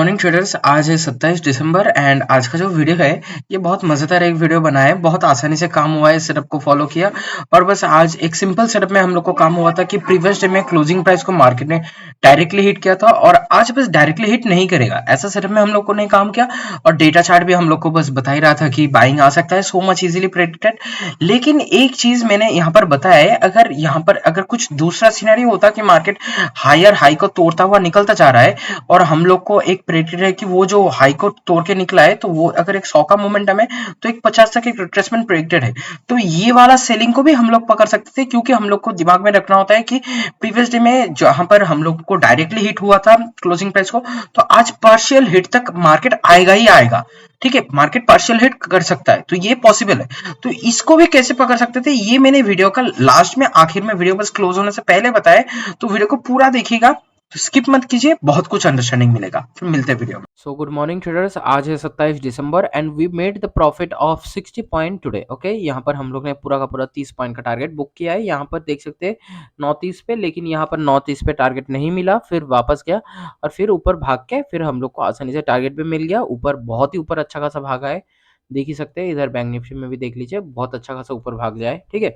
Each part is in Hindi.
Morning traders. आज है 27 दिसंबर एंड आज का जो वीडियो है ये बहुत मजेदार एक वीडियो बना है। बहुत आसानी से काम हुआ है, सेटअप को फॉलो किया और बस आज एक सिंपल सेटअप में हम लोग को काम हुआ था कि प्रीवियस डे में क्लोजिंग प्राइस को मार्केट ने डायरेक्टली हिट किया था और आज बस डायरेक्टली हिट नहीं करेगा, ऐसा सेटअप में हम लोग को नहीं काम किया। और डेटा चार्ट भी हम लोग को बस बता ही रहा था कि बाइंग आ सकता है, सो मच इजीली प्रेडिक्टेड। लेकिन एक चीज मैंने यहाँ पर बताया है, अगर यहाँ पर अगर कुछ दूसरा सिनेरियो होता कि मार्केट हायर हाई को तोड़ता हुआ निकलता जा रहा है और हम लोग को एक प्रेडिक्टेड है कि वो जो हाई को तोड़ के निकला है तो वो अगर एक 100 का मोमेंटम है तो एक 50 तक एक रिट्रेसमेंट प्रेडिक्टेड है, तो ये वाला सेलिंग को भी हम लोग पकड़ सकते थे। क्योंकि हम लोग को दिमाग में रखना होता है कि प्रीवियस डे में जहां पर हम लोग को डायरेक्टली हिट हुआ था क्लोजिंग प्राइस को, तो आज पार्शियल हिट तक मार्केट आएगा ही आएगा। ठीक है, मार्केट पार्शियल हिट कर सकता है, तो ये पॉसिबल है। तो इसको भी कैसे पकड़ सकते थे ये मैंने वीडियो का लास्ट में आखिर में वीडियो बस क्लोज होने से पहले बताया, तो वीडियो को पूरा देखिएगा, तो स्किप मत कीजिए, बहुत कुछ अंडरस्टैंडिंग मिलेगा। फिर मिलते हैं वीडियो में। सो गुड मॉर्निंग ट्रेडर्स, आज है 27 दिसंबर and we made the profit of 60 point today. Okay, यहाँ पर हम लोग ने पूरा का पूरा 30 पॉइंट का टारगेट बुक किया है। यहाँ पर देख सकते हैं 9:30 पे, लेकिन यहाँ पर 9:30 पे टारगेट नहीं मिला, फिर वापस गया और फिर ऊपर भाग के फिर हम लोग को आसानी से टारगेट भी मिल गया। ऊपर बहुत ही ऊपर अच्छा खासा भागा है, देख ही सकते हैं। इधर बैंक निफ्टी में भी देख लीजिए, बहुत अच्छा खासा ऊपर भाग गया है। ठीक है,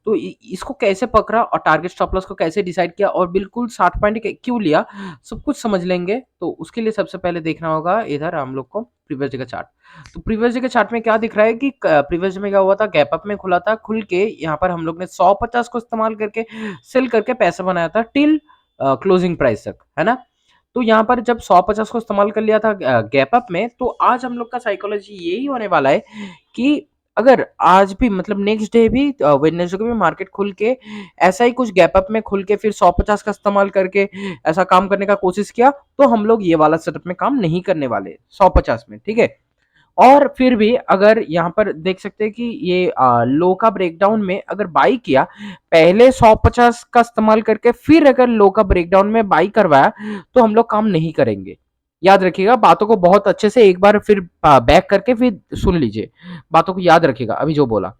तो इसको कैसे पकड़ा और टारगेट स्टॉप लॉस को कैसे डिसाइड किया और बिल्कुल 60 पॉइंट क्यों लिया, सब कुछ समझ लेंगे। तो उसके लिए सबसे पहले देखना होगा इधर हम लोग को प्रीवियस डे का चार्ट। तो प्रीवियस डे के चार्ट में क्या दिख रहा है कि प्रीवियस डे में क्या हुआ था, गैप अप में खुला था, खुल के यहाँ पर हम लोग ने 150 को इस्तेमाल करके सेल करके पैसा बनाया था टिल क्लोजिंग प्राइस तक, है ना। तो यहाँ पर जब 150 को इस्तेमाल कर लिया था गैप अप में, तो आज हम लोग का साइकोलॉजी यही होने वाला है कि अगर आज भी मतलब नेक्स्ट डे भी वेडनेसडे को भी मार्केट खुल के ऐसा ही कुछ गैप अप में खुल के फिर 150 का इस्तेमाल करके ऐसा काम करने का कोशिश किया, तो हम लोग ये वाला सेटअप में काम नहीं करने वाले 150 में। ठीक है, और फिर भी अगर यहाँ पर देख सकते हैं कि ये लो का ब्रेकडाउन में अगर बाई किया, पहले 150 का इस्तेमाल करके फिर अगर लो का ब्रेकडाउन में बाई करवाया, तो हम लोग काम नहीं करेंगे। याद रखिएगा बातों को बहुत अच्छे से, एक बार फिर बैक करके फिर सुन लीजिए, बातों को याद रखिएगा अभी जो बोला।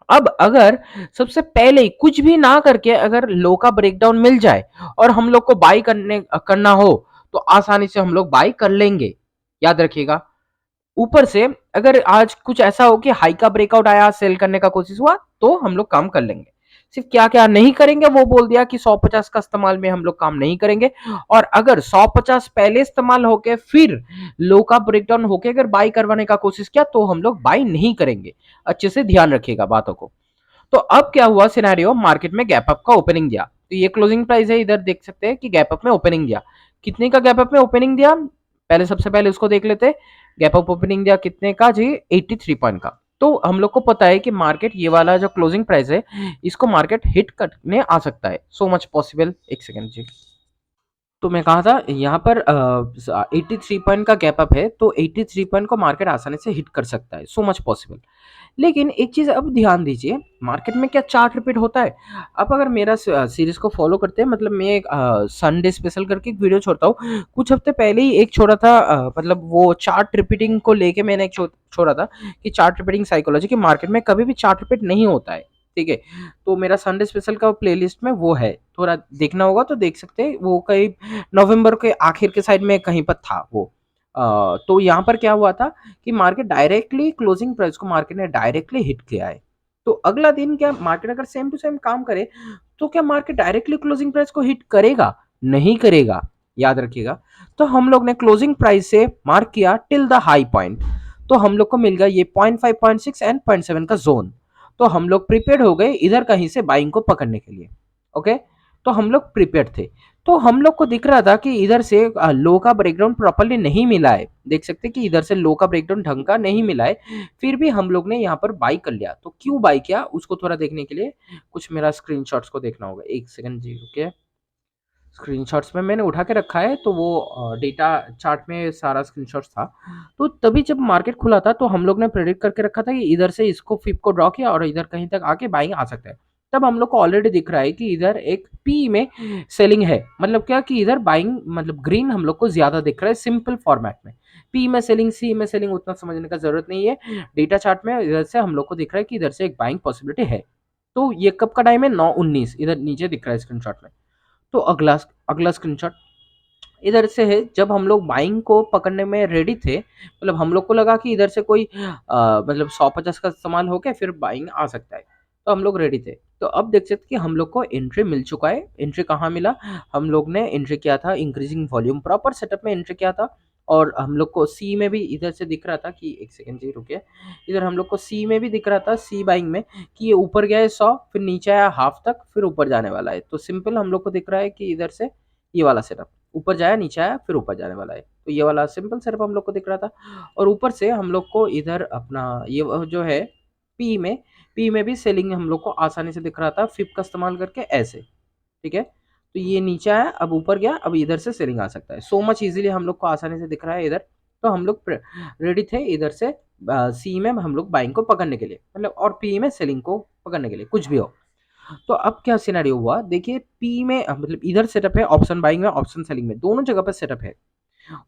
अब अगर सबसे पहले कुछ भी ना करके अगर लो का ब्रेकडाउन मिल जाए और हम लोग को बाई करना हो, तो आसानी से हम लोग बाई कर लेंगे। याद रखिएगा, ऊपर से अगर आज कुछ ऐसा हो कि हाई का ब्रेकआउट आया, सेल करने का कोशिश हुआ, तो हम लोग काम कर लेंगे। सिर्फ क्या क्या नहीं करेंगे वो बोल दिया कि 150 का इस्तेमाल में हम लोग काम नहीं करेंगे। और अगर 150 पहले इस्तेमाल होके फिर लो का ब्रेकडाउन होके अगर बाई करवाने का कोशिश किया, तो हम लोग बाई नहीं करेंगे। अच्छे से ध्यान रखिएगा बातों को। तो अब क्या हुआ सिनेरियो, मार्केट में गैप अप का ओपनिंग दिया, तो ये क्लोजिंग प्राइस है, इधर देख सकते हैं कि गैप अप में ओपनिंग दिया। कितने का गैप अप में ओपनिंग दिया, पहले सबसे पहले उसको देख लेते। गैप अप ओपनिंग दिया कितने का जी, 83 पॉइंट का। तो हम लोग को पता है कि मार्केट ये वाला जो क्लोजिंग प्राइस है, इसको मार्केट हिट करने आ सकता है, सो मच पॉसिबल। एक सेकंड जी, तो मैं कहा था यहाँ पर 83 पॉइंट का गैप अप है, तो 83 पॉइंट को मार्केट आसानी से हिट कर सकता है, सो मच पॉसिबल। लेकिन एक चीज अब ध्यान दीजिए, मार्केट में क्या चार्ट रिपीट होता है। अब अगर मेरा सीरीज को फॉलो करते हैं, मतलब मैं एक संडे स्पेशल करके एक वीडियो छोड़ता हूँ, कुछ हफ्ते पहले ही एक छोड़ा था, मतलब वो चार्ट रिपीटिंग को लेके मैंने एक छोड़ा था कि चार्ट रिपीटिंग साइकोलॉजी की मार्केट में कभी भी चार्ट रिपीट नहीं होता है। ठीक है, तो मेरा संडे स्पेशल का प्लेलिस्ट में वो है, थोड़ा देखना होगा तो देख सकते हैं। वो कहीं नवंबर के आखिर के साइड में कहीं पर था वो। तो यहाँ पर क्या हुआ था कि मार्केट डायरेक्टली क्लोजिंग प्राइस को मार्केट ने डायरेक्टली हिट किया है। तो अगला दिन क्या मार्केट अगर सेम टू सेम काम करे, तो क्या मार्केट डायरेक्टली क्लोजिंग प्राइस को हिट करेगा? नहीं करेगा, याद रखिएगा। तो हम लोग ने क्लोजिंग प्राइस से मार्क किया टिल द हाई पॉइंट, तो हम लोग को मिल गया ये 0.5, 0.6 एंड 0.7 का जोन। तो हम लोग प्रिपेयर्ड हो गए इधर कहीं से बाइंग को पकड़ने के लिए। ओके, तो हम लोग प्रिपेयर्ड थे। तो हम लोग को दिख रहा था कि इधर से लो का ब्रेकडाउन प्रॉपर्ली नहीं मिला है, देख सकते हैं कि इधर से लो का ब्रेकडाउन ढंग का नहीं मिला है, फिर भी हम लोग ने यहाँ पर बाई कर लिया। तो क्यों बाई किया उसको थोड़ा देखने के लिए कुछ मेरा स्क्रीनशॉट्स को देखना होगा। एक सेकंड जी, ओके। स्क्रीनशॉट्स में मैंने उठा के रखा है, तो वो डेटा चार्ट में सारा स्क्रीनशॉट्स था। तो तभी जब मार्केट खुला था, तो हम लोग ने प्रेडिक्ट करके रखा था कि इधर से इसको फिप को ड्रॉ किया और इधर कहीं तक आके बाइंग आ सकता है। तब हम लोग को ऑलरेडी दिख रहा है कि इधर एक पी में सेलिंग है, मतलब क्या कि इधर बाइंग मतलब ग्रीन हम लोग को ज्यादा दिख रहा है सिंपल फॉर्मेट में। पी में सेलिंग, सी में सेलिंग उतना समझने का जरूरत नहीं है। डेटा चार्ट में इधर से हम लोग को दिख रहा है कि इधर से एक बाइंग पॉसिबिलिटी है। तो ये कब का टाइम है, 9:19, इधर नीचे दिख रहा है स्क्रीनशॉट में। तो अगला अगला स्क्रीनशॉट, इधर से है जब हम लोग बाइंग को पकड़ने में रेडी थे, मतलब हम लोग को लगा कि इधर से कोई मतलब 150 का इस्तेमाल हो के फिर बाइंग आ सकता है, तो हम लोग रेडी थे। तो अब देख सकते कि हम लोग को एंट्री मिल चुका है। एंट्री कहाँ मिला? हम लोग ने एंट्री किया था इंक्रीजिंग वॉल्यूम प्रॉपर सेटअप में एंट्री किया था, और हम लोग को सी में भी इधर से दिख रहा था कि एक सेकंड जी रुकिए, इधर हम लोग को सी में भी दिख रहा था, सी बाइंग में, कि ये ऊपर गया है 100, फिर नीचे आया हाफ तक, फिर ऊपर जाने वाला है। तो सिंपल हम लोग को दिख रहा है कि इधर से ये वाला सेटअप ऊपर जाया, नीचे आया, फिर ऊपर जाने वाला है। तो ये वाला सिंपल सेटअप हम लोग को दिख रहा था। और ऊपर से हम लोग को इधर अपना ये जो है पी में, पी में भी सेलिंग हम लोग को आसानी से दिख रहा था फिप का इस्तेमाल करके ऐसे, ठीक है। तो ये नीचे आया, अब ऊपर गया, अब इधर से सेलिंग आ सकता है। सो मच इजीली हम लोग को आसानी से दिख रहा है इधर। तो हम लोग रेडी थे इधर से सी में हम लोग बाइंग को पकड़ने के लिए, मतलब, और पी में सेलिंग को पकड़ने के लिए, कुछ भी हो। तो अब क्या सिनेरियो हुआ देखिए, पी में मतलब इधर सेटअप है ऑप्शन बाइंग में, ऑप्शन सेलिंग में, दोनों जगह पर सेटअप है।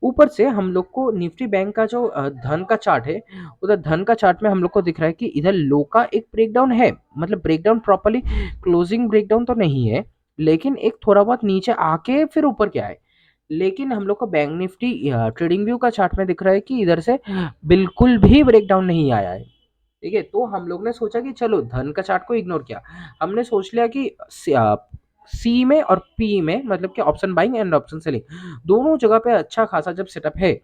ऊपर से हम लोग को निफ्टी बैंक का जो धन का चार्ट है, उधर धन का चार्ट में हम लोग को दिख रहा है कि इधर लो का एक ब्रेकडाउन है, मतलब ब्रेकडाउन प्रॉपर्ली क्लोजिंग ब्रेकडाउन तो नहीं है, लेकिन एक थोड़ा बहुत नीचे आके फिर ऊपर क्या है। लेकिन हम लोग को बैंक निफ्टी ट्रेडिंग व्यू का चार्ट में दिख रहा है कि इधर से बिल्कुल भी ब्रेकडाउन नहीं आया है, ठीक है। तो हम लोग ने सोचा कि चलो धन का चार्ट को इग्नोर किया, हमने सोच लिया कि सी में और पी में, मतलब कि option buying and option selling दोनों जगह पे अच्छा खासा जब सेटअप है।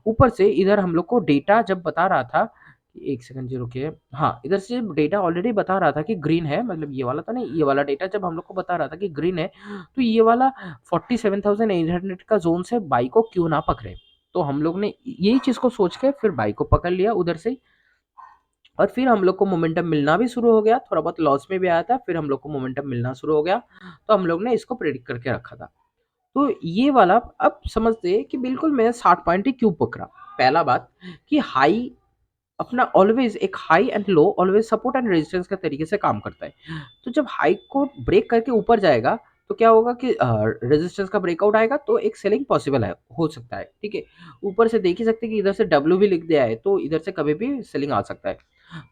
ऊपर से इधर हम लोग को डेटा जब बता रहा था, एक सेकंड जी रुकिए, हाँ, इधर से डेटा ऑलरेडी बता रहा था कि ग्रीन है, मतलब ये वाला तो नहीं, ये वाला डेटा जब हम लोग को बता रहा था कि ग्रीन है, तो ये वाला 47,800 का जोन से बाई को क्यों ना पकड़े। तो हम लोग ने यही चीज को सोच के फिर बाई को पकड़ लिया उधर से। और फिर हम लोग को मोमेंटम मिलना भी शुरू हो गया, थोड़ा बहुत लॉस में भी आया था, फिर हम लोग को मोमेंटम मिलना शुरू हो गया। तो हम लोग ने इसको प्रेडिक्ट करके रखा था। तो ये वाला अब समझते हैं कि बिल्कुल मैंने 60 पॉइंट ही क्यों पकड़ा। पहला बात कि हाई अपना ऑलवेज एक high and low always support and resistance के तरीके से काम करता है। तो जब हाई को ब्रेक करके ऊपर जाएगा, तो क्या होगा कि रेजिस्टेंस का ब्रेकआउट आएगा, तो एक सेलिंग पॉसिबल है, हो सकता है, ठीक है। ऊपर से देख ही सकते हैं कि इधर से डब्ल्यू भी लिख दिया है, तो इधर से कभी भी सेलिंग आ सकता है।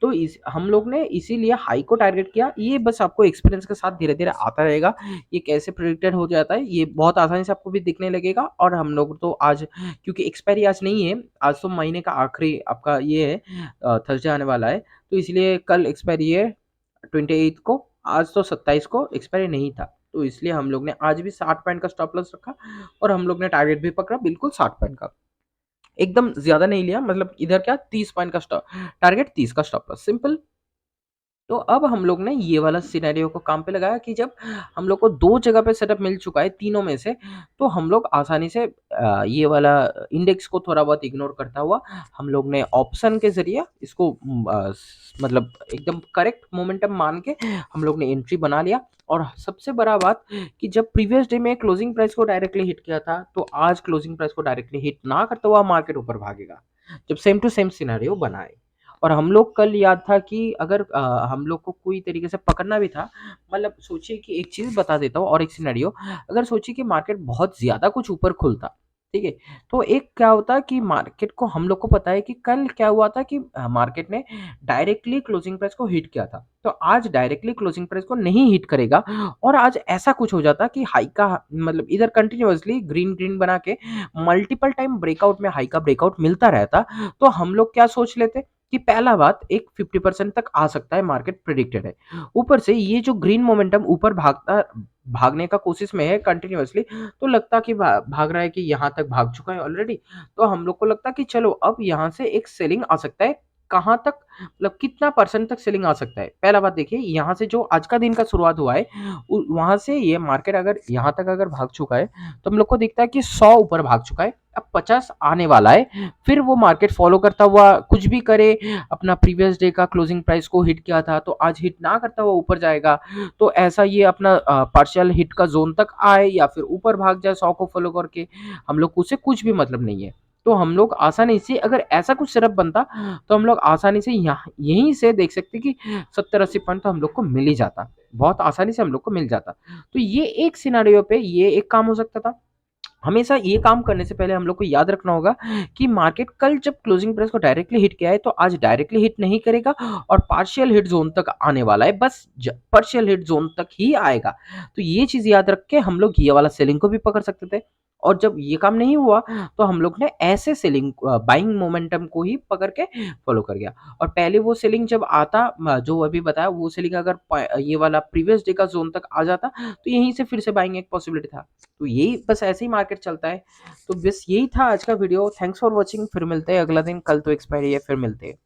तो इस हम लोग ने इसीलिए हाई को टारगेट किया। ये बस आपको एक्सपीरियंस के साथ धीरे धीरे आता रहेगा, ये कैसे प्रिडिक्टेड हो जाता है, ये बहुत आसानी से आपको भी दिखने लगेगा। और हम लोग तो आज, क्योंकि एक्सपायरी आज नहीं है, आज तो महीने का आखिरी आपका ये है, थर्सडे आने वाला है, तो इसलिए कल एक्सपायरी है 28 को, आज तो 27 को एक्सपायरी नहीं था, तो इसलिए हम लोग ने आज भी 60 पॉइंट का स्टॉप लॉस रखा, और हम लोग ने टारगेट भी पकड़ा बिल्कुल 60 पॉइंट का, एकदम ज्यादा नहीं लिया, मतलब इधर क्या 30 पॉइंट का स्टॉप टारगेट, 30 का स्टॉप लॉस, सिंपल। तो अब हम लोग ने ये वाला सिनेरियो को काम पे लगाया कि जब हम लोग को दो जगह पे सेटअप मिल चुका है तीनों में से, तो हम लोग आसानी से ये वाला इंडेक्स को थोड़ा बहुत इग्नोर करता हुआ हम लोग ने ऑप्शन के जरिए इसको मतलब एकदम करेक्ट मोमेंटम मान के हम लोग ने एंट्री बना लिया। और सबसे बड़ा बात कि जब प्रीवियस डे में क्लोजिंग प्राइस को डायरेक्टली हिट किया था, तो आज क्लोजिंग प्राइस को डायरेक्टली हिट ना करता हुआ मार्केट ऊपर भागेगा, जब सेम टू सेम सिनेरियो बनाए। और हम लोग कल याद था कि अगर हम लोग को कोई तरीके से पकड़ना भी था, मतलब सोचिए कि एक चीज़ बता देता हूँ और एक सिनेरियो, अगर सोचिए कि मार्केट बहुत ज़्यादा कुछ ऊपर खुलता, ठीक है, तो एक क्या होता कि मार्केट को, हम लोग को पता है कि कल क्या हुआ था कि मार्केट ने डायरेक्टली क्लोजिंग प्राइस को हिट किया था, तो आज डायरेक्टली क्लोजिंग प्राइस को नहीं हिट करेगा। और आज ऐसा कुछ हो जाता कि हाई का, मतलब इधर कंटिन्यूअसली ग्रीन ग्रीन बना के मल्टीपल टाइम ब्रेकआउट में हाई का ब्रेकआउट मिलता रहता, तो हम लोग क्या सोच लेते कि पहला बात एक 50% तक आ सकता है, मार्केट प्रिडिक्टेड है। ऊपर से ये जो ग्रीन मोमेंटम ऊपर भागने का कोशिश में है कंटिन्यूअसली, तो लगता कि भाग रहा है कि यहाँ तक भाग चुका है ऑलरेडी, तो हम लोग को लगता कि चलो अब यहाँ से एक सेलिंग आ सकता है। कहाँ तक, मतलब कितना परसेंट तक सेलिंग आ सकता है। पहला बात देखिए, यहाँ से जो आज का दिन का शुरुआत हुआ है, वहां से ये मार्केट अगर यहाँ तक अगर भाग चुका है, तो हम लोग को दिखता है कि 100 ऊपर भाग चुका है, अब 50 आने वाला है। फिर वो मार्केट फॉलो करता हुआ कुछ भी करे, अपना प्रीवियस डे का क्लोजिंग प्राइस को हिट किया था, तो आज हिट ना करता हुआ ऊपर जाएगा, तो ऐसा ये अपना पार्शियल हिट का जोन तक आए या फिर ऊपर भाग जाए 100 को फॉलो करके, हम लोग को उससे कुछ भी मतलब नहीं है। तो हम लोग आसानी से, अगर ऐसा कुछ सेटअप बनता, तो हम लोग आसानी से यहाँ यहीं से देख सकते कि 70-80 पॉइंट तो हम लोग को मिल ही जाता, बहुत आसानी से हम लोग को मिल जाता। तो ये एक सिनारियो पे ये एक काम हो सकता था। हमेशा ये काम करने से पहले हम लोग को याद रखना होगा कि मार्केट कल जब क्लोजिंग प्राइस को डायरेक्टली हिट किया है, तो आज डायरेक्टली हिट नहीं करेगा और पार्शियल हिट जोन तक आने वाला है, बस पार्शियल हिट जोन तक ही आएगा। तो ये चीज याद रख के हम लोग ये वाला सेलिंग को भी पकड़ सकते थे। और जब ये काम नहीं हुआ तो हम लोग ने ऐसे सेलिंग बाइंग मोमेंटम को ही पकड़ के फॉलो कर गया। और पहले वो सेलिंग जब आता जो अभी बताया वो सेलिंग अगर ये वाला प्रीवियस डे का जोन तक आ जाता तो यहीं से फिर से बाइंग एक पॉसिबिलिटी था। तो यही बस ऐसे ही मार्केट चलता है। तो बस यही था आज का वीडियो। Thanks for watching. फिर मिलते हैं अगला दिन, कल तो एक्सपायरी है, फिर मिलते हैं।